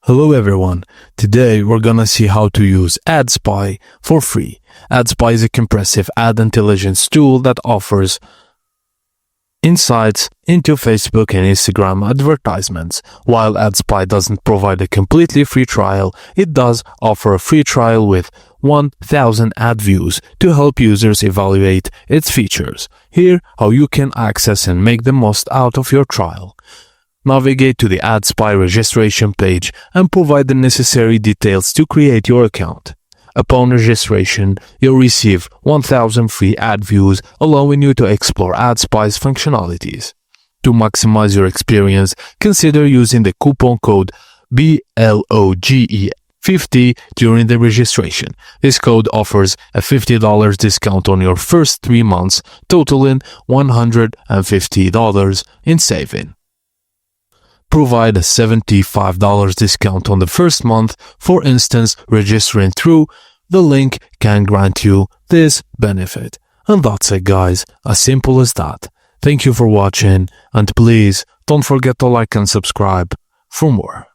Hello everyone, today we're gonna see how to use AdSpy for free. AdSpy is a comprehensive ad intelligence tool that offers insights into Facebook and Instagram advertisements. While AdSpy doesn't provide a completely free trial, it does offer a free trial with 1,000 ad views to help users evaluate its features. Here, how you can access and make the most out of your trial. Navigate to the AdSpy registration page and provide the necessary details to create your account. Upon registration, you'll receive 1,000 free ad views, allowing you to explore AdSpy's functionalities. To maximize your experience, consider using the coupon code BLOGE50 during the registration. This code offers a $50 discount on your first 3 months, totaling $150 in saving. Provide a $75 discount on the first month. For instance, registering through the link can grant you this benefit. And that's it, guys, as simple as that. Thank you for watching, and please don't forget to like and subscribe for more.